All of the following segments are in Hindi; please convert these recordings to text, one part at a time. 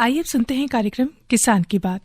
आइए अब सुनते हैं कार्यक्रम किसान की बात।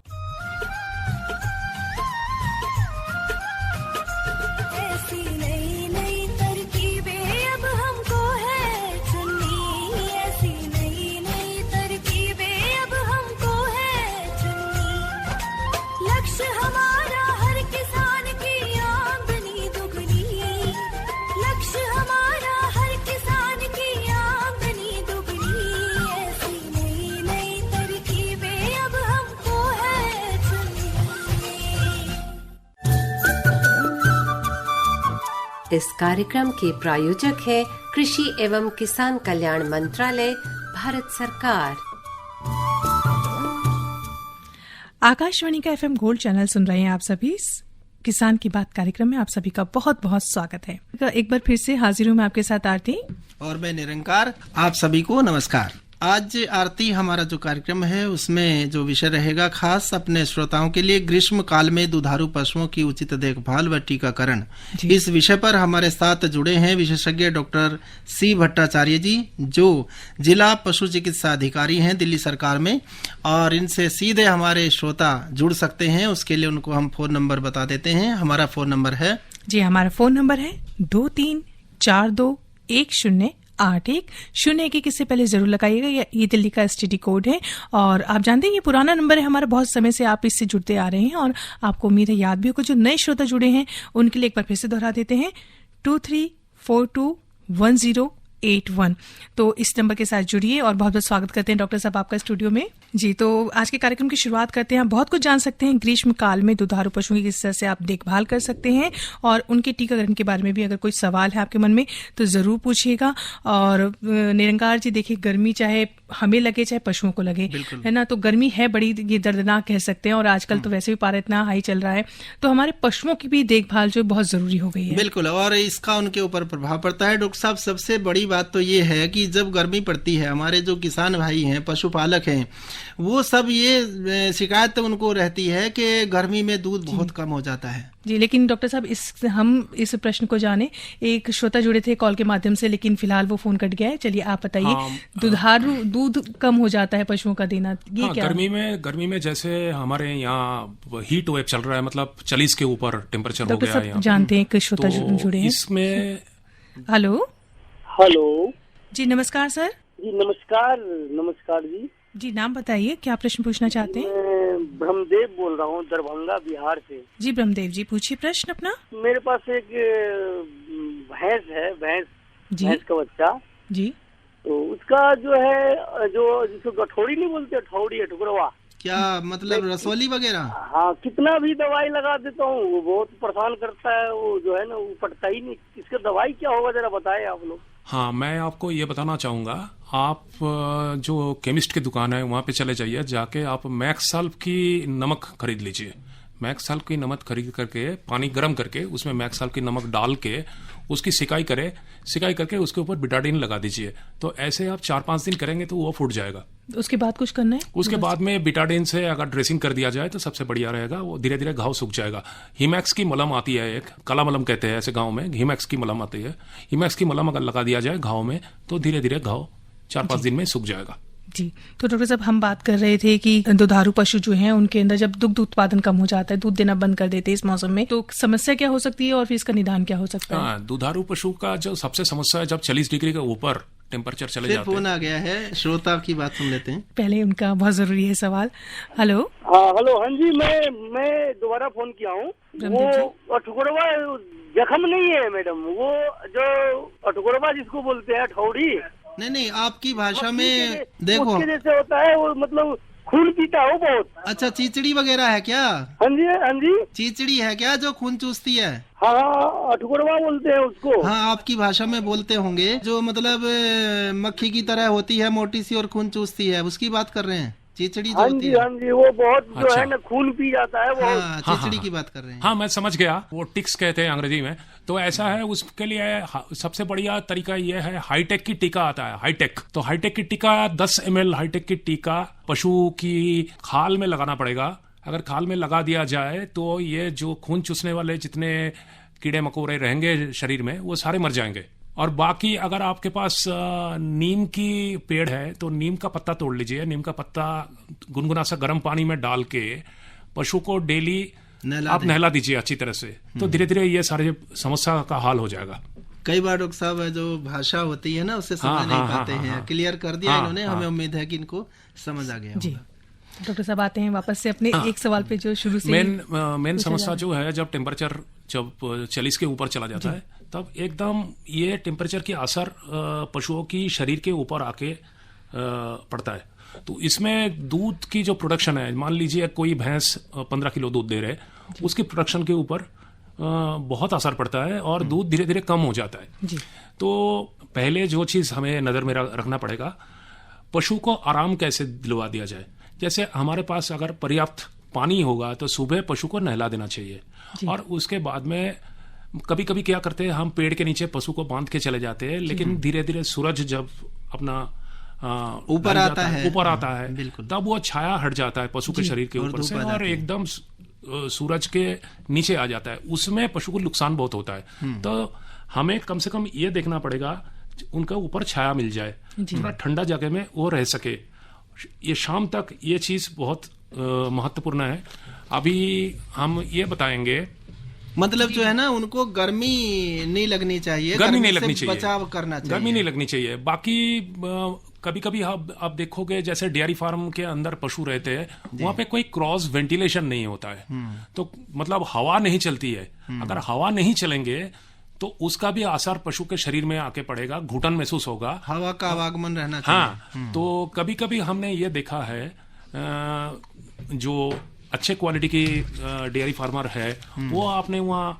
इस कार्यक्रम के प्रायोजक है कृषि एवं किसान कल्याण मंत्रालय, भारत सरकार। आकाशवाणी का FM गोल्ड चैनल सुन रहे हैं आप सभी। किसान की बात कार्यक्रम में आप सभी का बहुत बहुत स्वागत है। एक बार फिर से हाजिर हूँ मैं आपके साथ आरती और मैं निरंकार। आप सभी को नमस्कार। आज आरती हमारा जो कार्यक्रम है उसमें जो विषय रहेगा खास अपने श्रोताओं के लिए, ग्रीष्म काल में दुधारू पशुओं की उचित देखभाल व टीकाकरण। इस विषय पर हमारे साथ जुड़े हैं विशेषज्ञ डॉक्टर सी भट्टाचार्य जी, जो जिला पशु चिकित्सा अधिकारी हैं दिल्ली सरकार में, और इनसे सीधे हमारे श्रोता जुड़ सकते हैं। उसके लिए उनको हम फोन नंबर बता देते हैं। हमारा फोन नंबर है जी, हमारा फोन नंबर है 23421081 के पहले जरूर लगाइएगा। ये दिल्ली का STD कोड है और आप जानते हैं ये पुराना नंबर है हमारा, बहुत समय से आप इससे जुड़ते आ रहे हैं और आपको उम्मीद है याद भी होगा। जो नए श्रोता जुड़े हैं उनके लिए एक बार फिर से दोहरा देते हैं 23421081। तो इस नंबर के साथ जुड़िए और बहुत बहुत स्वागत करते हैं डॉक्टर साहब आपका स्टूडियो में। जी, तो आज के कार्यक्रम की शुरुआत करते हैं। आप बहुत कुछ जान सकते हैं ग्रीष्म काल में दुधारू पशुओं की किस तरह से आप देखभाल कर सकते हैं और उनके टीकाकरण के बारे में भी अगर कोई सवाल है आपके मन में तो जरूर पूछिएगा। और निरंकार जी, देखिए गर्मी चाहे हमें लगे चाहे पशुओं को लगे, है ना, तो गर्मी है बड़ी ये दर्दनाक कह सकते हैं और आजकल तो वैसे भी पारा इतना हाई चल रहा है, तो हमारे पशुओं की भी देखभाल जो बहुत जरूरी हो गई है। बिल्कुल, और इसका उनके ऊपर प्रभाव पड़ता है। डॉक्टर साहब, सबसे बड़ी बात तो ये है कि जब गर्मी पड़ती है, हमारे जो किसान भाई हैं, पशुपालक हैं, वो सब ये शिकायत तो उनको रहती है कि गर्मी में दूध बहुत कम हो जाता है। जी, लेकिन डॉक्टर साहब हम इस प्रश्न को जाने, एक श्रोता जुड़े थे कॉल के माध्यम से, लेकिन फिलहाल वो फोन कट गया है। चलिए आप बताइए। दुधारू दूध कम हो जाता है पशुओं का देना, ये क्या? गर्मी में जैसे हमारे यहाँ हीट वेव चल रहा है, मतलब 40 के ऊपर टेम्परेचर हो गया है यहाँ। जानते हैं कि श्रोता जुड़े हैं इसमें। हेलो जी, नमस्कार सर। जी नमस्कार जी। जी, नाम बताइए, क्या प्रश्न पूछना चाहते हैं? मैं ब्रह्मदेव बोल रहा हूँ, दरभंगा बिहार से। जी ब्रह्मदेव जी, पूछिए प्रश्न अपना। मेरे पास एक भैंस है, भैंस का बच्चा जी। तो उसका जो है, जो जिसको गठौड़ी नहीं बोलते, ठौड़ी है, टुकड़वा, क्या मतलब रसौली वगैरह? हाँ, कितना भी दवाई लगा देता हूँ वो बहुत परेशान करता है। वो जो है ना, वो पटता ही नहीं। इसका दवाई क्या होगा जरा बताए आप लोग। हाँ, मैं आपको ये बताना चाहूँगा, आप जो केमिस्ट की दुकान है वहाँ पे चले जाइए, जाके आप मैक्स साल्व की नमक खरीद लीजिए। मैक्स साल्व की नमक खरीद करके पानी गर्म करके उसमें मैक्स साल्व की नमक डाल के उसकी सिकाई करके उसके ऊपर बिटाडीन लगा दीजिए। तो ऐसे आप 4-5 दिन करेंगे तो वो फूट जाएगा। उसके बाद कुछ करना है? उसके बाद में बिटाडीन से अगर ड्रेसिंग कर दिया जाए तो सबसे बढ़िया रहेगा। वो धीरे धीरे घाव सूख जाएगा। हीमैक्स की मलम आती है, एक काला मलम कहते हैं ऐसे गाँव में, हीमैक्स की मलम आती है। हीमैक्स की मलम अगर लगा दिया जाए घाव में तो धीरे धीरे घाव 4-5 दिन में सूख जाएगा। जी, तो डॉक्टर साहब हम बात कर रहे थे कि दुधारू पशु जो हैं उनके अंदर जब दुग्ध उत्पादन कम हो जाता है, दूध देना बंद कर देते हैं इस मौसम में, तो समस्या क्या हो सकती है और फिर इसका निदान क्या हो सकता है? दुधारू पशु का जो सबसे समस्या है, जब 40 डिग्री के ऊपर टेम्परेचर चले जाते हैं। फोन आ गया है, श्रोता की बात सुन लेते हैं। पहले उनका बहुत जरूरी है सवाल। हेलो। हाँ जी, मैं दोबारा फोन किया हूँ। वो अठगुड़वा जख्म नहीं है मैडम, वो जो अठगुड़वा जिसको बोलते हैं, ठौड़ी नहीं, आपकी भाषा में देखो जैसे होता है वो, मतलब खून पीता हो बहुत। अच्छा, चीचड़ी वगैरह है क्या? हाँ जी। चीचड़ी है क्या जो खून चूसती है? हाँ, अठगुड़वा बोलते हैं उसको। हाँ, आपकी भाषा में बोलते होंगे, जो मतलब मक्खी की तरह होती है, मोटी सी और खून चूसती है, उसकी बात कर रहे हैं। चीचड़ी जो होती है। हाँ जी, वो बहुत जो है ना खून पी जाता है वो। हाँ, चीचड़ी की बात कर रहे हैं। हाँ, मैं समझ गया, वो टिक्स कहते हैं अंग्रेजी में। तो ऐसा है, उसके लिए सबसे बढ़िया तरीका ये है, हाईटेक की टीका आता है, हाईटेक। तो हाईटेक की टीका 10 ml हाईटेक की टीका पशु की खाल में लगाना पड़ेगा। अगर खाल में लगा दिया जाए तो ये जो खून चूसने वाले जितने कीड़े मकोड़े रहेंगे शरीर में वो सारे मर जाएंगे और बाकी अगर आपके पास नीम की पेड़ है तो नीम का पत्ता तोड़ लीजिए। नीम का पत्ता गुनगुना सा गर्म पानी में डाल के पशु को डेली आप नहला दीजिए अच्छी तरह से, तो धीरे धीरे ये सारे समस्या का हल हो जाएगा। कई बार डॉक्टर साहब जो भाषा होती है ना उससे समझ नहीं पाते हैं, क्लियर कर दिया इन्होंने, हमें उम्मीद है कि इनको समझ आ गया होगा। डॉक्टर साहब आते हैं वापस से अपने एक सवाल पे जो शुरू से मेन समस्या जो है, जब टेम्परेचर जब 40 के ऊपर चला जाता है तब एकदम ये टेम्परेचर की असर पशुओं की शरीर के ऊपर आके पड़ता है। तो इसमें दूध की जो प्रोडक्शन है, मान लीजिए कोई भैंस 15 किलो दूध दे रहे, उसकी प्रोडक्शन के ऊपर बहुत असर पड़ता है और दूध धीरे धीरे कम हो जाता है। तो पहले जो चीज़ हमें नज़र में रखना पड़ेगा, पशु को आराम कैसे दिलवा दिया जाए। जैसे हमारे पास अगर पर्याप्त पानी होगा तो सुबह पशु को नहला देना चाहिए, और उसके बाद में कभी कभी क्या करते हैं, हम पेड़ के नीचे पशु को बांध के चले जाते हैं, लेकिन धीरे धीरे सूरज जब अपना ऊपर आता है तब वो छाया हट जाता है पशु के शरीर के ऊपर से और एकदम सूरज के नीचे आ जाता है। उसमें पशु को नुकसान बहुत होता है। तो हमें कम से कम ये देखना पड़ेगा उनका ऊपर छाया मिल जाए, थोड़ा ठंडा जगह में वो रह सके। ये शाम तक ये चीज बहुत महत्वपूर्ण है। अभी हम ये बताएंगे, मतलब जो है ना, उनको गर्मी नहीं लगनी चाहिए, गर्मी नहीं लगनी चाहिए, बचाव करना चाहिए, गर्मी नहीं लगनी चाहिए। बाकी कभी कभी आप देखोगे जैसे डेयरी फार्म के अंदर पशु रहते हैं, वहां पे कोई क्रॉस वेंटिलेशन नहीं होता है, तो मतलब हवा नहीं चलती है। अगर हवा नहीं चलेंगे तो उसका भी असर पशु के शरीर में आके पड़ेगा, घुटन महसूस होगा, हवा का आवागमन रहना चाहिए। हाँ, तो कभी कभी हमने ये देखा है जो अच्छे क्वालिटी की डेयरी फार्मर है वो आपने वहाँ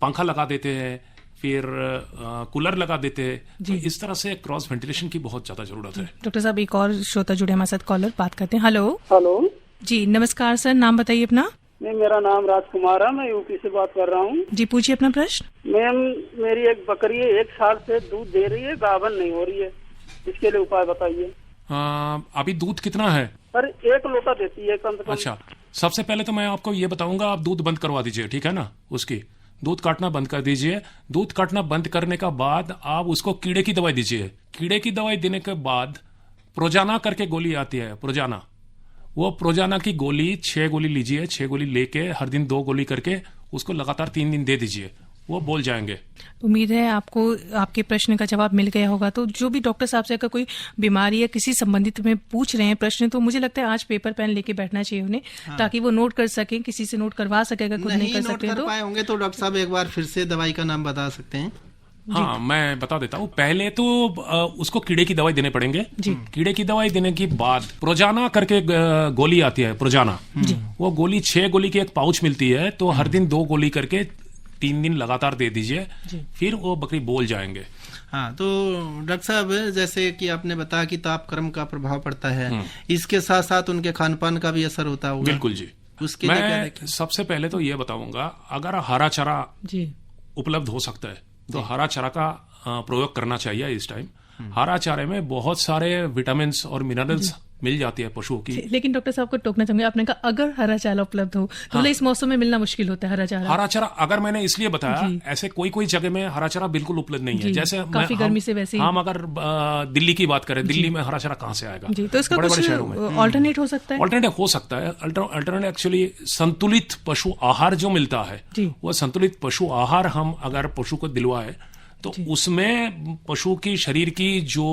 पंखा लगा देते हैं, फिर कूलर लगा देते हैं, तो इस तरह से क्रॉस वेंटिलेशन की बहुत ज्यादा जरूरत है। डॉक्टर साहब एक और श्रोता जुड़े हमारे साथ, कॉलर बात करते हैं। हेलो जी, नमस्कार सर, नाम बताइए अपना। नहीं, मेरा नाम राजकुमार है, मैं यूपी से बात कर रहा हूँ। जी पूछिए अपना प्रश्न। मैम, मेरी एक बकरी 1 साल से दूध दे रही है, गाभन नहीं हो रही है, इसके लिए उपाय बताइए। अभी दूध कितना है? पर 1 लोटा देती है कम से कम। अच्छा, सबसे पहले तो मैं आपको ये बताऊंगा, आप दूध बंद करवा दीजिए, ठीक है ना, उसकी दूध काटना बंद कर दीजिए। दूध काटना बंद करने का बाद आप उसको कीड़े की दवाई दीजिए। कीड़े की दवाई देने के बाद प्रोजाना करके गोली आती है, प्रोजाना, वो प्रोजाना की गोली 6 गोली लीजिए। 6 गोली लेके हर दिन 2 गोली करके उसको लगातार 3 दिन दे दीजिए, वो बोल जाएंगे। उम्मीद है आपको आपके प्रश्न का जवाब मिल गया होगा। तो जो भी डॉक्टर साहब से अगर कोई बीमारी या किसी संबंधित में पूछ रहे हैं प्रश्न, तो मुझे लगता है आज पेपर पेन लेके बैठना चाहिए उन्हें, ताकि वो नोट कर सकें, किसी से नोट करवा सके। अगर खुद नहीं कर सकते तो होंगे तो डॉक्टर साहब एक बार फिर से दवाई का नाम बता सकते हैं? हाँ, मैं बता देता हूँ। पहले तो उसको कीड़े की दवाई देने पड़ेंगे। कीड़े की दवाई देने के बाद प्रोजाना करके गोली आती है, प्रोजाना, वो गोली 6 गोली की एक पाउच मिलती है, तो हर दिन 2 गोली करके 3 दिन लगातार दे दीजिए, फिर वो बकरी बोल जाएंगे। हाँ, तो डॉक्टर साहब जैसे कि आपने बताया कि तापक्रम का प्रभाव पड़ता है, इसके साथ साथ उनके खान पान का भी असर होता होगा। बिल्कुल जी। उसके मैं सबसे पहले तो ये बताऊंगा, अगर हरा चारा उपलब्ध हो सकता है तो हरा चारा का प्रयोग करना चाहिए इस टाइम। हरा चारे में बहुत सारे विटामिन और मिनरल्स मिल जाती है पशुओं की। लेकिन डॉक्टर साहब को टोकना चाहूंगा, आपने कहा अगर हरा चारा उपलब्ध हो तो इस मौसम में मिलना मुश्किल होता है हरा चारा। हरा चारा अगर मैंने इसलिए बताया, ऐसे कोई कोई जगह में हरा चारा बिल्कुल उपलब्ध नहीं है, जैसे काफी गर्मी से वैसे हम अगर दिल्ली की बात करें, दिल्ली में हरा चारा कहाँ से आएगा? तो इसका बड़े कुछ बड़े शहरों में ऑल्टरनेट हो सकता है? ऑल्टरनेट हो सकता है। अल्टरनेट एक्चुअली संतुलित पशु आहार जो मिलता है, वो संतुलित पशु आहार हम अगर पशु को दिलवाए तो उसमें पशु की शरीर की जो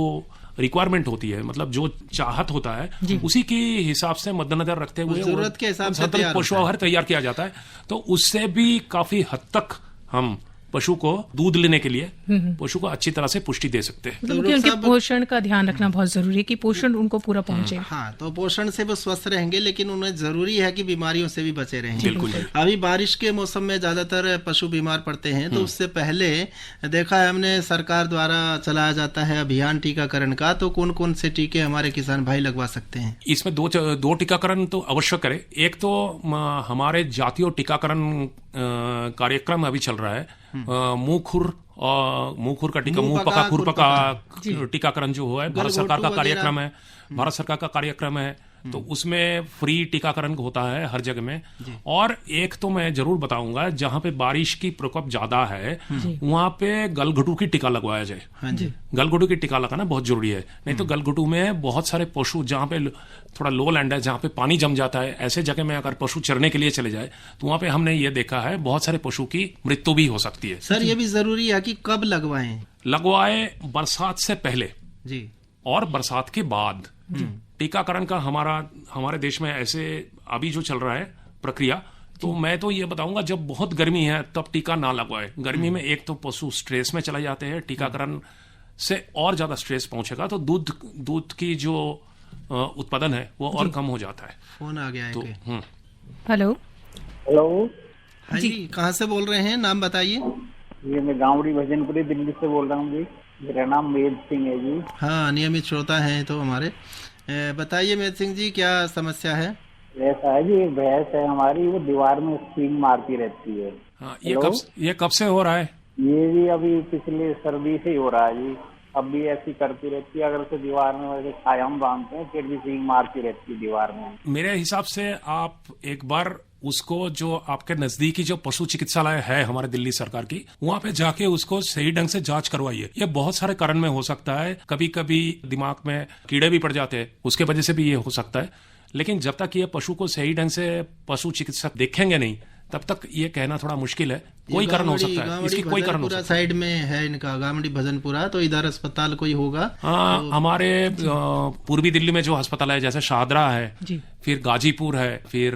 रिक्वायरमेंट होती है, मतलब जो चाहत होता है, उसी के हिसाब से मद्देनजर रखते हुए जरूरत के हिसाब से पशु आहार तैयार किया जाता है। तो उससे भी काफी हद तक हम पशु को दूध लेने के लिए पशु को अच्छी तरह से पुष्टि दे सकते हैं। मतलब उनके पोषण का ध्यान रखना बहुत जरूरी है कि पोषण उनको पूरा पहुंचे। हाँ, तो पोषण से वो स्वस्थ रहेंगे, लेकिन उन्हें जरूरी है कि बीमारियों से भी बचे रहेंगे। बिल्कुल। अभी बारिश के मौसम में ज्यादातर पशु बीमार पड़ते हैं, तो उससे पहले देखा है हमने सरकार द्वारा चलाया जाता है अभियान टीकाकरण का, तो कौन कौन से टीके हमारे किसान भाई लगवा सकते हैं? इसमें दो टीकाकरण तो अवश्य करें। एक तो हमारे जातीय टीकाकरण कार्यक्रम अभी चल रहा है, मुंह खुर का टीका, मुंह खुर पका टीकाकरण जो है भारत सरकार का कार्यक्रम है। भारत सरकार का कार्यक्रम है। तो उसमें फ्री टीकाकरण होता है हर जगह में। और एक तो मैं जरूर बताऊंगा, जहां पे बारिश की प्रकोप ज्यादा है वहां पे गलघोटू की टीका लगवाया जाए। गलघोटू की टीका लगाना बहुत जरूरी है, नहीं तो गलघोटू में बहुत सारे पशु, जहां पे थोड़ा लो लैंड है, जहां पे पानी जम जाता है, ऐसे जगह में अगर पशु चरने के लिए चले जाए तो वहां पे हमने ये देखा है बहुत सारे पशु की मृत्यु भी हो सकती है। सर ये भी जरूरी है कि कब लगवाए बरसात से पहले जी और बरसात के बाद। टीकाकरण का हमारे देश में ऐसे अभी जो चल रहा है प्रक्रिया, तो मैं तो ये बताऊंगा जब बहुत गर्मी है तब टीका ना लगवाए। गर्मी में एक तो पशु स्ट्रेस में चले जाते हैं, टीकाकरण से और ज्यादा स्ट्रेस पहुंचेगा तो दूध की जो उत्पादन है वो और कम हो जाता है। फोन आ गया है तो हेलो हाँ जी, कहाँ से बोल रहे हैं, नाम बताइए। ये मैं गांवड़ी भजनपुरी दिल्ली से बोल रहा हूँ जी। मेरा नाम मेद सिंह है जी। हाँ, नियमित श्रोता हैं तो हमारे। बताइए मेद सिंह जी, क्या समस्या है? ऐसा है जी, एक भैंस है हमारी, वो दीवार में सींग मारती रहती है। हाँ, ये कब से हो रहा है? ये भी अभी पिछले सर्दी से ही हो रहा है जी। अब भी ऐसी करती रहती है, अगर उसे दीवार में वैसे छायाम बांधते हैं फिर भी सींग मारती रहती है दीवार में। मेरे हिसाब से आप एक बार उसको, जो आपके नजदीकी जो पशु चिकित्सालय है हमारे दिल्ली सरकार की, वहाँ पे जाके उसको सही ढंग से जांच करवाइए। ये बहुत सारे कारण में हो सकता है, कभी कभी दिमाग में कीड़े भी पड़ जाते हैं, उसके वजह से भी ये हो सकता है। लेकिन जब तक ये पशु को सही ढंग से पशु चिकित्सक देखेंगे नहीं तब तक ये कहना थोड़ा मुश्किल है। कोई कारण हो सकता है, इसकी कोई कारण हो सकता है। साइड में है इनका गामड़ी भजनपुरा, तो इधर अस्पताल कोई होगा। हाँ, तो हमारे पूर्वी दिल्ली में जो अस्पताल है जैसे शाहदरा है, फिर गाजीपुर है, फिर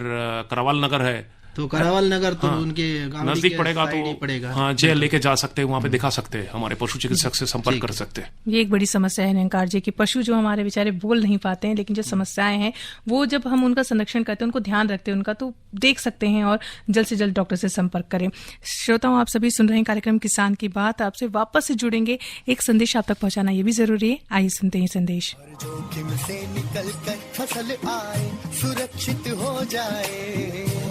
करावल नगर है, तो करावल नगर तो उनके नजदीक पड़ेगा, तो हाँ जेल लेके जा सकते हैं, वहाँ पे दिखा सकते हैं, हमारे पशु चिकित्सक से संपर्क कर सकते हैं। ये एक बड़ी समस्या है निरंकार जी, कि पशु जो हमारे बेचारे बोल नहीं पाते हैं, लेकिन जो समस्याएं हैं वो जब हम उनका संरक्षण करते हैं, उनको ध्यान रखते हैं उनका, तो देख सकते हैं और जल्द से जल्द डॉक्टर से संपर्क करें। श्रोताओं, आप सभी सुन रहे हैं कार्यक्रम किसान की बात। आपसे वापस से जुड़ेंगे, एक संदेश आप तक पहुंचाना ये भी जरूरी है। आइए सुनते हैं संदेश। जोखिम से निकल कर फसल आए, सुरक्षित हो जाए,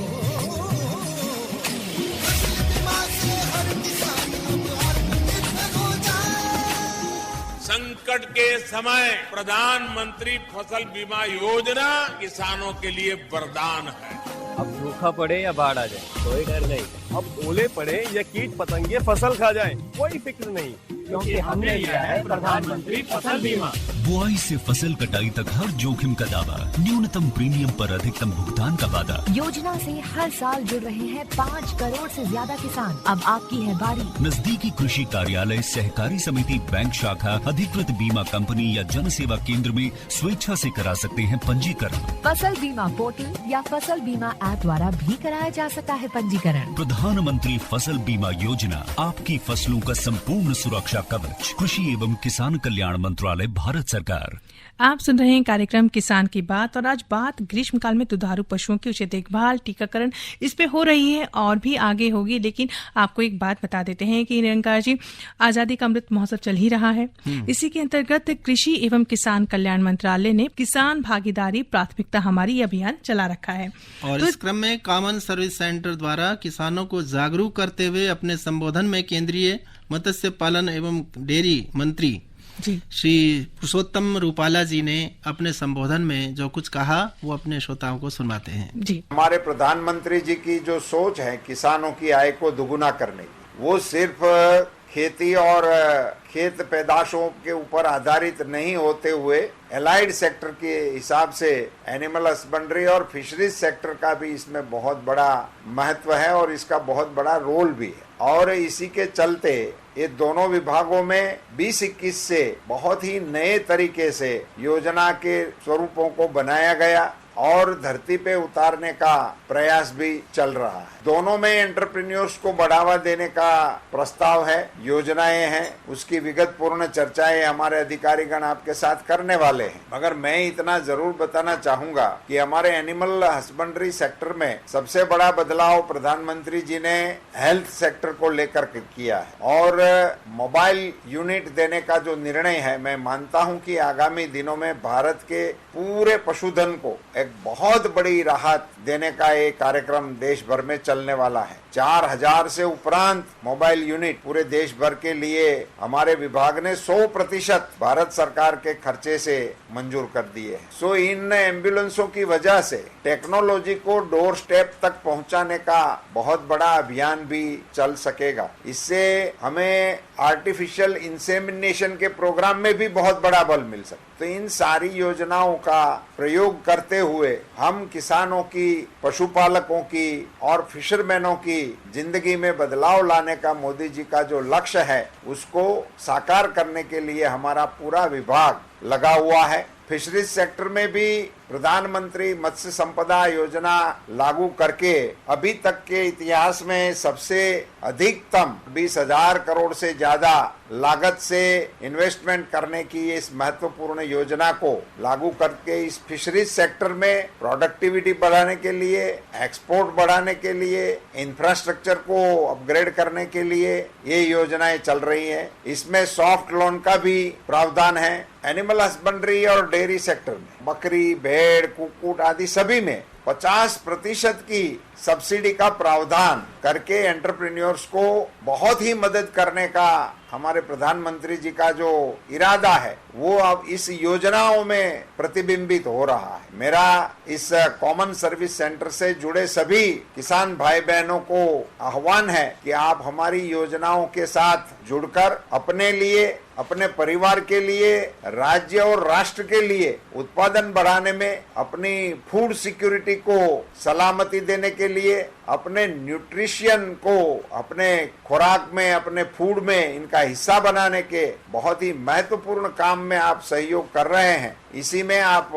संकट के समय प्रधानमंत्री फसल बीमा योजना किसानों के लिए वरदान है। अब सूखा पड़े या बाढ़ आ जाए कोई डर नहीं, अब ओले पड़े या कीट पतंगे फसल खा जाए कोई फिक्र नहीं, क्योंकि हमने लिया है प्रधानमंत्री फसल बीमा। बुआई से फसल कटाई तक हर जोखिम का दावा, न्यूनतम प्रीमियम पर अधिकतम भुगतान का वादा। योजना से हर साल जुड़ रहे हैं 5 करोड़ से ज्यादा किसान। अब आपकी है बारी। नजदीकी कृषि कार्यालय, सहकारी समिति, बैंक शाखा, अधिकृत बीमा कंपनी या जन सेवा केंद्र में स्वेच्छा से करा सकते हैं पंजीकरण। फसल बीमा पोर्टल या फसल बीमा ऐप द्वारा भी कराया जा सकता है पंजीकरण। प्रधानमंत्री फसल बीमा योजना, आपकी फसलों का संपूर्ण सुरक्षा कवच। कृषि एवं किसान कल्याण मंत्रालय, भारत सरकार। आप सुन रहे हैं कार्यक्रम किसान की बात, और आज बात ग्रीष्म काल में दुधारू पशुओं की उचित देखभाल, टीकाकरण इस पे हो रही है और भी आगे होगी। लेकिन आपको एक बात बता देते हैं कि निरंकार जी, आजादी का अमृत महोत्सव चल ही रहा है। इसी के अंतर्गत कृषि एवं किसान कल्याण मंत्रालय ने किसान भागीदारी प्राथमिकता हमारी अभियान चला रखा है। और तो इस क्रम में कॉमन सर्विस सेंटर द्वारा किसानों को जागरूक करते हुए अपने संबोधन में केंद्रीय मत्स्य पालन एवं डेयरी मंत्री श्री पुरुषोत्तम रूपाला जी ने अपने संबोधन में जो कुछ कहा वो अपने श्रोताओं को सुनाते हैं। जी, हमारे प्रधानमंत्री जी की जो सोच है किसानों की आय को दुगुना करने की, वो सिर्फ खेती और खेत पैदाशों के ऊपर आधारित नहीं होते हुए एलाइड सेक्टर के हिसाब से एनिमल हस्बेंड्री और फिशरीज सेक्टर का भी इसमें बहुत बड़ा महत्व है और इसका बहुत बड़ा रोल भी है। और इसी के चलते ये दोनों विभागों में 2021 से बहुत ही नए तरीके से योजना के स्वरूपों को बनाया गया और धरती पे उतारने का प्रयास भी चल रहा है। दोनों में एंटरप्रेन्योर्स को बढ़ावा देने का प्रस्ताव है, योजनाएं हैं, उसकी विगतपूर्ण चर्चाएं हमारे अधिकारीगण आपके साथ करने वाले हैं। मगर मैं इतना जरूर बताना चाहूंगा कि हमारे एनिमल हस्बेंड्री सेक्टर में सबसे बड़ा बदलाव प्रधानमंत्री जी ने हेल्थ सेक्टर को लेकर किया है और मोबाइल यूनिट देने का जो निर्णय है, मैं मानता हूं कि आगामी दिनों में भारत के पूरे पशुधन को एक बहुत बड़ी राहत देने का एक कार्यक्रम देश भर में चलने वाला है। 4000 से उपरांत मोबाइल यूनिट पूरे देश भर के लिए हमारे विभाग ने 100% भारत सरकार के खर्चे से मंजूर कर दिए हैं। सो इन एम्बुलेंसों की वजह से टेक्नोलॉजी को डोर स्टेप तक पहुंचाने का बहुत बड़ा अभियान भी चल सकेगा। इससे हमें आर्टिफिशियल इंसेमिनेशन के प्रोग्राम में भी बहुत बड़ा बल मिल सकता। तो इन सारी योजनाओं का प्रयोग करते हुए हम किसानों की, पशुपालकों की और फिशरमैनों की जिंदगी में बदलाव लाने का मोदी जी का जो लक्ष्य है उसको साकार करने के लिए हमारा पूरा विभाग लगा हुआ है। फिशरीज सेक्टर में भी प्रधानमंत्री मत्स्य संपदा योजना लागू करके अभी तक के इतिहास में सबसे अधिकतम 20,000 करोड़ से ज्यादा लागत से इन्वेस्टमेंट करने की इस महत्वपूर्ण योजना को लागू करके इस फिशरीज सेक्टर में प्रोडक्टिविटी बढ़ाने के लिए, एक्सपोर्ट बढ़ाने के लिए, इंफ्रास्ट्रक्चर को अपग्रेड करने के लिए ये योजनाएं चल रही है। इसमें सॉफ्ट लोन का भी प्रावधान है। एनिमल हस्बेंड्री और डेयरी सेक्टर में बकरी, भेड़, कुक्कुट आदि सभी में 50% की सब्सिडी का प्रावधान करके एंटरप्रेन्योर्स को बहुत ही मदद करने का हमारे प्रधानमंत्री जी का जो इरादा है वो अब इस योजनाओं में प्रतिबिंबित हो रहा है। मेरा इस कॉमन सर्विस सेंटर से जुड़े सभी किसान भाई बहनों को आह्वान है कि आप हमारी योजनाओं के साथ जुड़कर अपने लिए, अपने परिवार के लिए, राज्य और राष्ट्र के लिए उत्पादन बढ़ाने में, अपनी फूड सिक्योरिटी को सलामती देने के लिए, अपने न्यूट्रिशन को अपने खुराक में, अपने फूड में इनका हिस्सा बनाने के बहुत ही महत्वपूर्ण काम में आप सहयोग कर रहे हैं। इसी में आप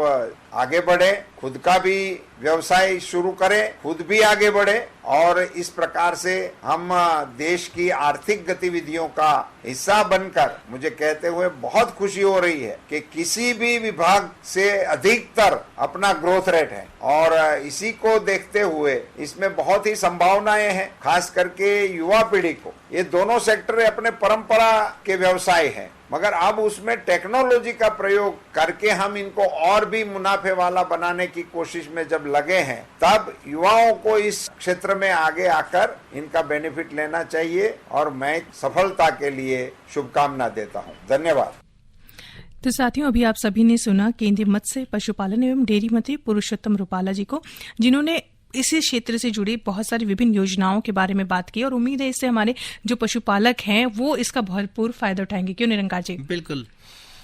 आगे बढ़े, खुद का भी व्यवसाय शुरू करें, खुद भी आगे बढ़े और इस प्रकार से हम देश की आर्थिक गतिविधियों का हिस्सा बनकर, मुझे कहते हुए बहुत खुशी हो रही है कि किसी भी विभाग से अधिकतर अपना ग्रोथ रेट है और इसी को देखते हुए इसमें बहुत ही संभावनाएं हैं। खास करके युवा पीढ़ी को, ये दोनों सेक्टर अपने परंपरा के व्यवसाय है मगर अब उसमें टेक्नोलॉजी का प्रयोग करके हम इनको और भी मुनाफे वाला बनाने की कोशिश में जब लगे हैं, तब युवाओं को इस क्षेत्र में आगे आकर इनका बेनिफिट लेना चाहिए और मैं सफलता के लिए शुभकामना देता हूं। धन्यवाद। तो साथियों, अभी आप सभी ने सुना केंद्रीय मत्स्य, पशुपालन एवं डेयरी मंत्री पुरुषोत्तम रूपाला जी को, जिन्होंने इसी क्षेत्र से जुड़ी बहुत सारी विभिन्न योजनाओं के बारे में बात की और उम्मीद है इससे हमारे जो पशुपालक हैं वो इसका भरपूर फायदा उठाएंगे। क्यों निरंकार जी? बिल्कुल।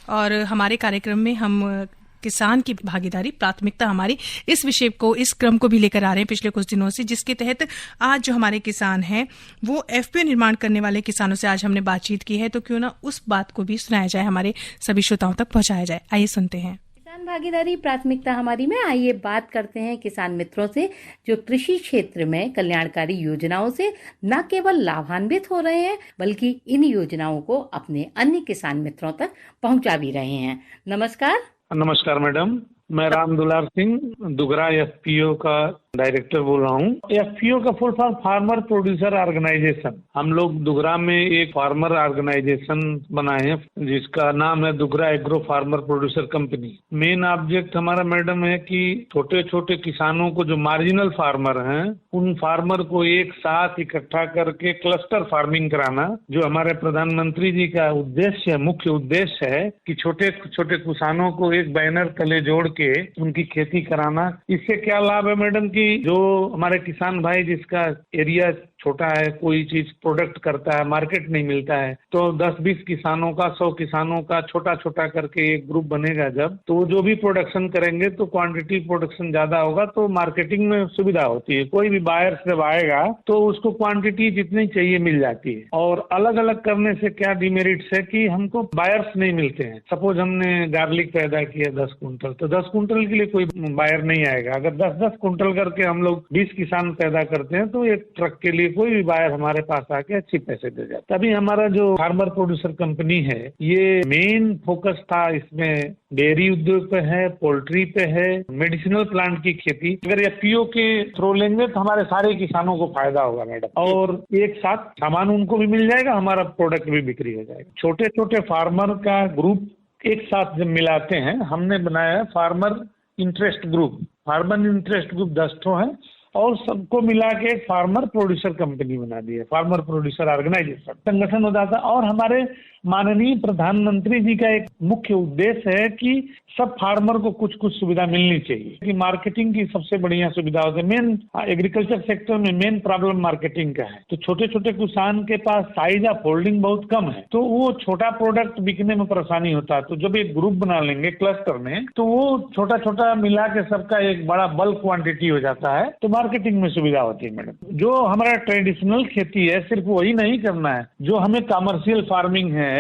और हमारे कार्यक्रम में हम किसान की भागीदारी, प्राथमिकता हमारी इस विषय को, इस क्रम को भी लेकर आ रहे हैं पिछले कुछ दिनों से, जिसके तहत आज जो हमारे किसान हैं वो एफपीओ निर्माण करने वाले किसानों से आज हमने बातचीत की है। तो क्यों ना उस बात को भी सुनाया जाए, हमारे सभी श्रोताओं तक पहुंचाया जाए। आइए सुनते हैं। किसान भागीदारी प्राथमिकता हमारी में आइए बात करते हैं किसान मित्रों से जो कृषि क्षेत्र में कल्याणकारी योजनाओं से न केवल लाभान्वित हो रहे हैं बल्कि इन योजनाओं को अपने अन्य किसान मित्रों तक पहुंचा भी रहे हैं। नमस्कार। नमस्कार मैडम, मैं राम दुलार सिंह दुगरा एफपीओ का डायरेक्टर बोल रहा हूँ। एफपीओ का full form farmer producer organisation. हम लोग दुगरा में एक फार्मर ऑर्गेनाइजेशन बनाए हैं जिसका नाम है Dugra agro farmer producer company. Main object हमारा मैडम है कि छोटे छोटे किसानों को, जो मार्जिनल फार्मर हैं, उन फार्मर को एक साथ इकट्ठा करके क्लस्टर फार्मिंग कराना, जो हमारे प्रधानमंत्री जी का उद्देश्य है, मुख्य उद्देश्य है कि छोटे छोटे किसानों को एक बैनर तले जोड़ के उनकी खेती कराना। इससे क्या लाभ है मैडम कि जो हमारे किसान भाई जिसका एरिया छोटा है, कोई चीज प्रोडक्ट करता है, मार्केट नहीं मिलता है, तो 10-20 किसानों का, 100 किसानों का छोटा छोटा करके एक ग्रुप बनेगा जब, तो जो भी प्रोडक्शन करेंगे तो क्वांटिटी प्रोडक्शन ज्यादा होगा तो मार्केटिंग में सुविधा होती है। कोई भी बायर जब आएगा तो उसको क्वांटिटी जितनी चाहिए मिल जाती है। और अलग अलग करने से क्या डिमेरिट्स है कि हमको बायर्स नहीं मिलते हैं। सपोज हमने गार्लिक पैदा किया 10 कुंटल, तो 10 कुंटल के लिए कोई बायर नहीं आएगा। अगर 10-10 कुंटल करके हम लोग 20 किसान पैदा करते हैं तो एक ट्रक के लिए कोई भी बायर हमारे पास आके अच्छी पैसे दे जाता है। तभी हमारा जो फार्मर प्रोड्यूसर कंपनी है, ये मेन फोकस था इसमें डेयरी उद्योग पे है, पोल्ट्री पे है, मेडिसिनल प्लांट की खेती। अगर एफपीओ के थ्रू लेंगे तो हमारे सारे किसानों को फायदा होगा मैडम, और एक साथ सामान उनको भी मिल जाएगा, हमारा प्रोडक्ट भी बिक्री हो जाएगा। छोटे छोटे फार्मर का ग्रुप एक साथ जब मिलाते हैं, हमने बनाया farmer interest group. Farmer interest group 10 ठो है और सबको मिला के एक फार्मर प्रोड्यूसर कंपनी बना दी है, फार्मर प्रोड्यूसर ऑर्गेनाइजेशन संगठन हो जाता। और हमारे माननीय प्रधानमंत्री जी का एक मुख्य उद्देश्य है कि सब फार्मर को कुछ कुछ सुविधा मिलनी चाहिए, कि मार्केटिंग की सबसे बढ़िया सुविधा होती है। मेन एग्रीकल्चर सेक्टर में मेन प्रॉब्लम मार्केटिंग का है। तो छोटे छोटे किसान के पास साइज ऑफ होल्डिंग बहुत कम है, तो वो छोटा प्रोडक्ट बिकने में परेशानी होता है। तो जब एक ग्रुप बना लेंगे क्लस्टर में, तो वो छोटा छोटा मिला के सबका एक बड़ा बल्क क्वांटिटी हो जाता है, तो मार्केटिंग में सुविधा होती है। मैडम, जो हमारा ट्रेडिशनल खेती है सिर्फ वही नहीं करना है, जो हमें कमर्शियल फार्मिंग है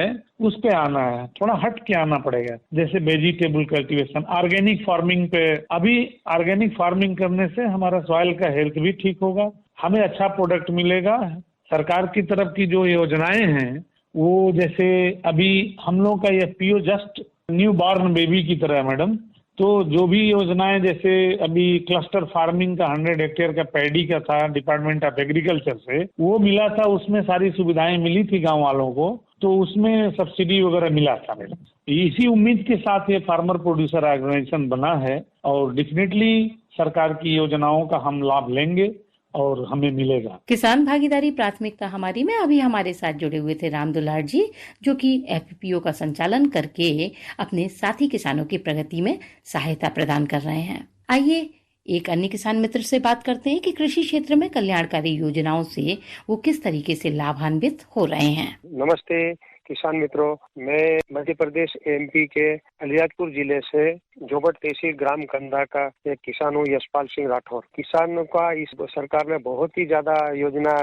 उस पे आना है, थोड़ा हट के आना पड़ेगा। जैसे वेजिटेबल कल्टीवेशन, ऑर्गेनिक फार्मिंग पे। अभी ऑर्गेनिक फार्मिंग करने से हमारा सॉइल का हेल्थ भी ठीक होगा, हमें अच्छा प्रोडक्ट मिलेगा। सरकार की तरफ की जो योजनाएं हैं वो, जैसे अभी हम लोग का FPO just new born baby की तरह है मैडम। तो जो भी योजनाएं, जैसे अभी क्लस्टर फार्मिंग का 100 हेक्टेयर का पैडी का था डिपार्टमेंट ऑफ एग्रीकल्चर से, वो मिला था, उसमें सारी सुविधाएं मिली थी गांव वालों को, तो उसमें सब्सिडी वगैरह मिला था मैडम। इसी उम्मीद के साथ ये फार्मर प्रोड्यूसर ऑर्गेनाइजेशन बना है और डेफिनेटली सरकार की योजनाओं का हम लाभ लेंगे और हमें मिलेगा। किसान भागीदारी प्राथमिकता हमारी में अभी हमारे साथ जुड़े हुए थे राम दुलार जी, जो कि FPO का संचालन करके अपने साथी किसानों की प्रगति में सहायता प्रदान कर रहे हैं। आइए एक अन्य किसान मित्र से बात करते हैं कि कृषि क्षेत्र में कल्याणकारी योजनाओं से वो किस तरीके से लाभान्वित हो रहे हैं। नमस्ते किसान मित्रों, मैं मध्य प्रदेश MP के अलियादपुर जिले से जोबट तहसील ग्राम कंधा का एक किसान हूँ, यशपाल सिंह राठौर। किसानों का इस सरकार ने बहुत ही ज्यादा योजना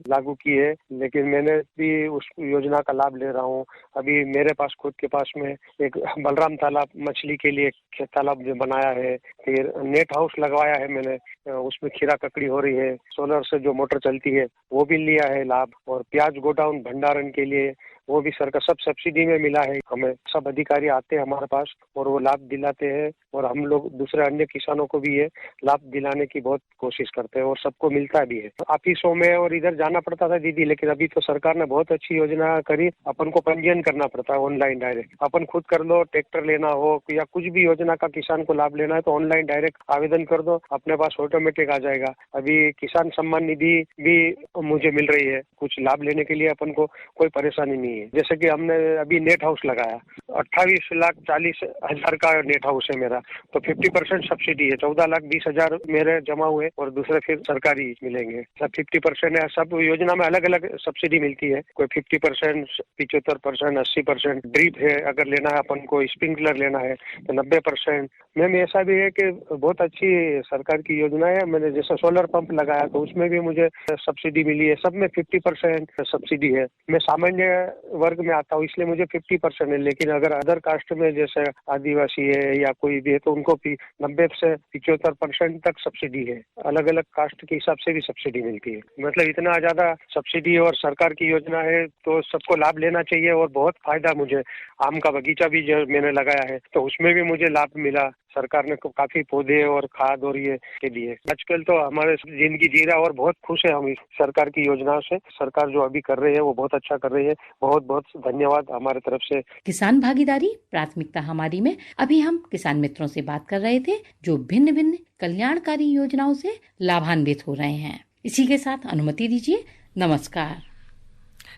लागू की है, लेकिन मैंने भी उस योजना का लाभ ले रहा हूँ। अभी मेरे पास खुद के पास में एक बलराम तालाब मछली के लिए खेत तालाब बनाया है, फिर नेट हाउस लगवाया है मैंने, उसमें खीरा ककड़ी हो रही है, सोलर से जो मोटर चलती है वो भी लिया है लाभ, और प्याज गोडाउन भंडारण के लिए वो भी सरकार सब सब्सिडी में मिला है हमें। सब अधिकारी आते हैं हमारे पास और वो लाभ दिलाते हैं, और हम लोग दूसरे अन्य किसानों को भी ये लाभ दिलाने की बहुत कोशिश करते हैं और सबको मिलता भी है। ऑफिसों में और इधर जाना पड़ता था दीदी, लेकिन अभी तो सरकार ने बहुत अच्छी योजना करी। अपन को पंजीयन करना पड़ता है ऑनलाइन डायरेक्ट, अपन खुद कर लो। ट्रैक्टर लेना हो या कुछ भी योजना का किसान को लाभ लेना है तो ऑनलाइन डायरेक्ट आवेदन कर दो, अपने पास ऑटोमेटिक आ जाएगा। अभी किसान सम्मान निधि भी मुझे मिल रही है, कुछ लाभ लेने के लिए अपन को कोई परेशानी नहीं है। जैसे कि हमने अभी नेट हाउस लगाया, 28,40,000 का नेट हाउस है मेरा, तो 50% सब्सिडी है। 14,20,000 मेरे जमा हुए और दूसरे फिर सरकारी मिलेंगे। सब 50% है। सब योजना में अलग अलग सब्सिडी मिलती है, कोई 50%, 75%, 80%। ड्रिप है अगर लेना है अपन को, स्प्रिंकलर लेना है तो 90%। मैम ऐसा भी है कि बहुत अच्छी सरकार की योजना है। मैंने जैसे सोलर पंप लगाया तो उसमें भी मुझे सब्सिडी मिली है। सब में 50% सब्सिडी है। मैं सामान्य वर्ग में आता हूँ इसलिए मुझे 50% है, लेकिन अगर अदर कास्ट में जैसे आदिवासी है या कोई भी है तो उनको 90 से 75% तक सब्सिडी है। अलग अलग कास्ट के हिसाब से भी सब्सिडी मिलती है। मतलब इतना ज्यादा सब्सिडी और सरकार की योजना है तो सबको लाभ लेना चाहिए। और बहुत फायदा मुझे, आम का बगीचा भी जो मैंने लगाया है तो उसमें भी मुझे लाभ मिला। सरकार ने काफी पौधे और खाद और ये के दिए। आजकल तो हमारे जिंदगी जी रहा और बहुत खुश है हम इस सरकार की योजनाओं से। सरकार जो अभी कर रही है वो बहुत अच्छा कर रही है। बहुत बहुत धन्यवाद हमारे तरफ से। किसान भागीदारी प्राथमिकता हमारी में अभी हम किसान मित्रों से बात कर रहे थे जो भिन्न भिन्न कल्याणकारी योजनाओं से लाभान्वित हो रहे हैं। इसी के साथ अनुमति दीजिए, नमस्कार।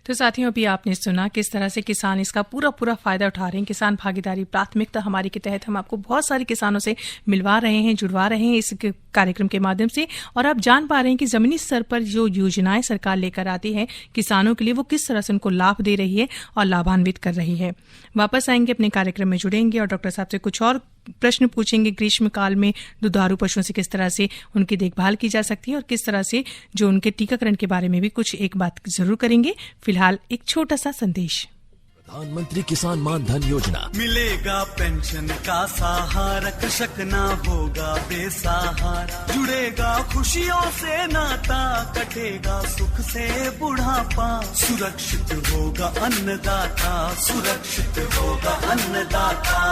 तो साथियों, अभी आपने सुना किस तरह से किसान इसका पूरा फायदा उठा रहे हैं। किसान भागीदारी प्राथमिकता हमारी के तहत हम आपको बहुत सारे किसानों से मिलवा रहे हैं, जुड़वा रहे हैं इस कार्यक्रम के माध्यम से, और आप जान पा रहे हैं कि जमीनी स्तर पर जो योजनाएं सरकार लेकर आती है किसानों के लिए वो किस तरह से उनको लाभ दे रही है और लाभान्वित कर रही है। वापस आएंगे, अपने कार्यक्रम में जुड़ेंगे और डॉक्टर साहब से कुछ और प्रश्न पूछेंगे। ग्रीष्म काल में दुधारू पशुओं से किस तरह से उनकी देखभाल की जा सकती है और किस तरह से जो उनके टीकाकरण के बारे में भी कुछ एक बात जरूर करेंगे। फिलहाल एक छोटा सा संदेश। प्रधानमंत्री किसान मान धन योजना, मिलेगा पेंशन का सहारा, कृषक ना होगा बेसहारा, जुड़ेगा खुशियों से नाता, कटेगा सुख से बुढ़ापा, सुरक्षित होगा अन्नदाता, सुरक्षित होगा अन्नदाता।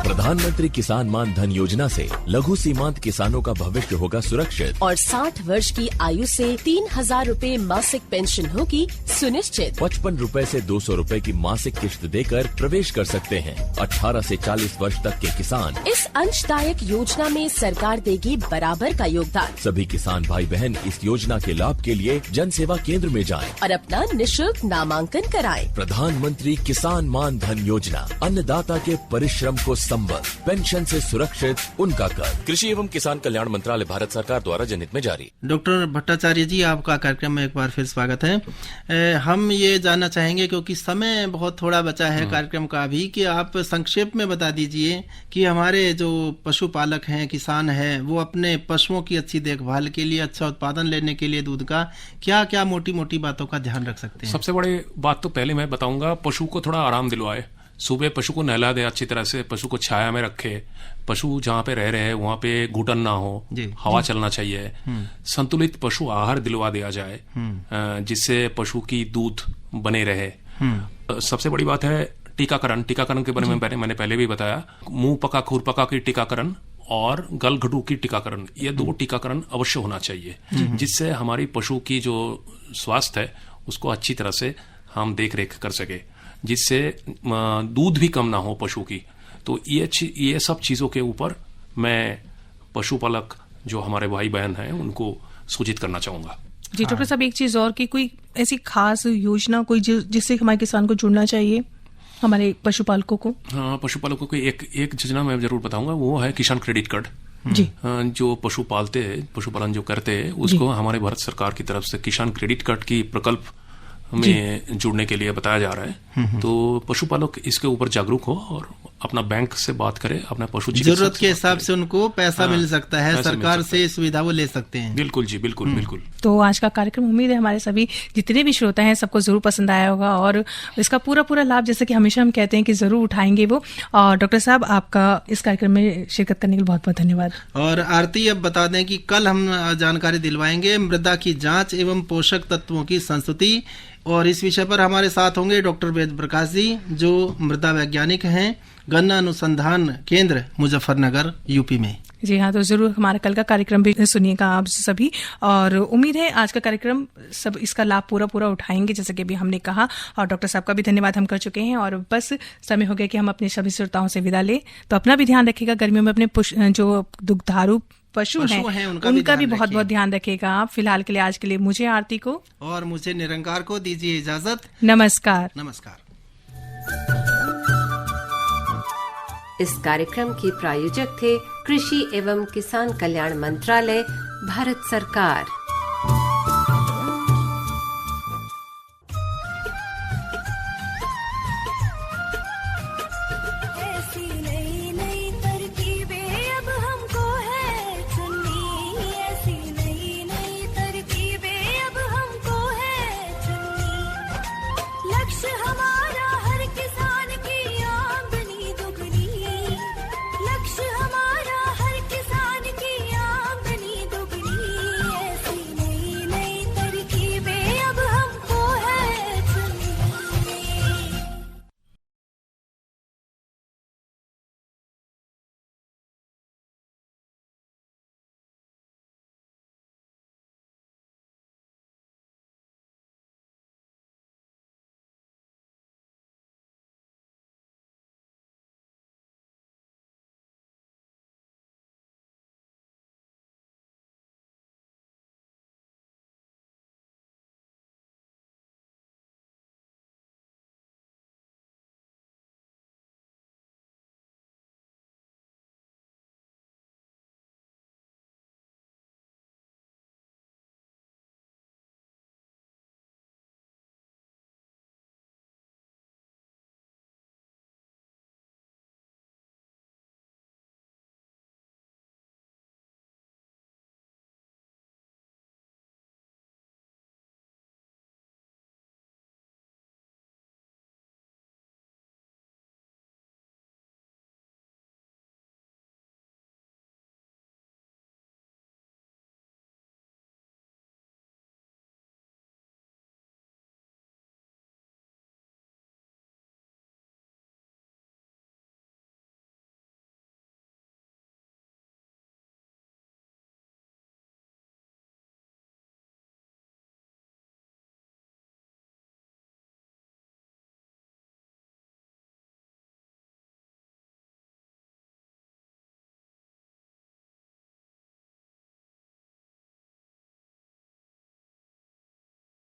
प्रधानमंत्री किसान मान धन योजना से लघु सीमांत किसानों का भविष्य होगा सुरक्षित और 60 वर्ष की आयु से 3,000 रूपए मासिक पेंशन होगी सुनिश्चित। 55 रूपए से 200 रूपए की मासिक किश्त देकर प्रवेश कर सकते हैं। 18 से 40 वर्ष तक के किसान इस अंशदायक योजना में सरकार देगी बराबर का योगदान। सभी किसान भाई बहन इस योजना के लाभ के लिए जन सेवा केंद्र में जाएं और अपना निःशुल्क नामांकन कराएं। प्रधानमंत्री किसान मान धन योजना, अन्नदाता के परिश्रम को संबल, पेंशन से सुरक्षित उनका कर। कृषि एवं किसान कल्याण मंत्रालय, भारत सरकार द्वारा जनहित में जारी। डॉक्टर भट्टाचार्य जी, आपका कार्यक्रम में एक बार फिर स्वागत है। हम ये जानना चाहेंगे, क्योंकि समय बहुत थोड़ा बचा है कार्यक्रम का भी, कि आप संक्षेप में बता दीजिए कि हमारे जो पशुपालक हैं, किसान हैं, वो अपने पशुओं की अच्छी देखभाल के लिए, अच्छा उत्पादन लेने के लिए दूध का क्या क्या मोटी मोटी बातों का ध्यान रख सकते हैं? सबसे बड़ी बात तो पहले मैं बताऊंगा, पशु को थोड़ा आराम दिलवाए। सुबह पशु को नहला दे अच्छी तरह से, पशु को छाया में रखे। पशु जहाँ पे रह रहे हैं वहाँ पे घुटन ना हो, हवा चलना चाहिए। संतुलित पशु आहार दिलवा दिया जाए जिससे पशु की दूध बने रहे। सबसे बड़ी बात है टीकाकरण। टीकाकरण के बारे में मैंने पहले भी बताया। मुंह पका खुर पका की टीकाकरण और गलघटू की टीकाकरण, ये 2 टीकाकरण अवश्य होना चाहिए, जिससे हमारी पशु की जो स्वास्थ्य है उसको अच्छी तरह से हम देख रेख कर सके, जिससे दूध भी कम ना हो पशु की। तो ये सब चीजों के ऊपर मैं पशुपालक जो हमारे भाई बहन हैं उनको सूचित करना चाहूंगा। जी डॉक्टर साहब, एक चीज और, कि कोई ऐसी खास योजना कोई जिससे हमारे किसान को जुड़ना चाहिए, हमारे पशुपालकों को? हाँ, पशुपालकों को एक योजना मैं जरूर बताऊंगा, वो है किसान क्रेडिट कार्ड। जी। जो पशु पालते हैं, पशुपालन जो करते हैं, उसको हमारे भारत सरकार की तरफ से किसान क्रेडिट कार्ड की प्रकल्प में जुड़ने के लिए बताया जा रहा है। तो पशुपालक इसके ऊपर जागरूक हो और अपना बैंक से बात करे, अपना पशु जरूरत के हिसाब से उनको पैसा मिल सकता है, सरकार से सुविधा वो ले सकते हैं। बिल्कुल जी, बिल्कुल बिल्कुल। तो आज का कार्यक्रम उम्मीद है हमारे सभी जितने भी श्रोता हैं सबको जरूर पसंद आया होगा और इसका पूरा लाभ, जैसे कि हमेशा हम कहते हैं, कि जरूर उठाएंगे वो। और डॉक्टर साहब, आपका इस कार्यक्रम में शिरकत करने के लिए बहुत बहुत धन्यवाद। और आरती, अब बता दें कि कल हम जानकारी दिलवाएंगे मृदा की जाँच एवं पोषक तत्वों की संस्तुति, और इस विषय पर हमारे साथ होंगे डॉक्टर वेद प्रकाश जी, जो मृदा वैज्ञानिक हैं, गन्ना अनुसंधान केंद्र मुजफ्फरनगर, यूपी में। जी हाँ, तो जरूर हमारा कल का कार्यक्रम भी सुनिएगा आप सभी, और उम्मीद है आज का कार्यक्रम सब इसका लाभ पूरा उठाएंगे, जैसे कि अभी हमने कहा। और डॉक्टर साहब का भी धन्यवाद हम कर चुके हैं, और बस समय हो गया कि हम अपने सभी श्रोताओं से विदा लें। तो अपना भी ध्यान रखिएगा, गर्मियों में अपने जो दुग्धारू पशु हैं उनका भी बहुत बहुत ध्यान रखिएगा आप। फिलहाल के लिए, आज के लिए मुझे आरती को और मुझे निरंकार को दीजिए इजाजत। नमस्कार। नमस्कार। इस कार्यक्रम के प्रायोजक थे कृषि एवं किसान कल्याण मंत्रालय, भारत सरकार।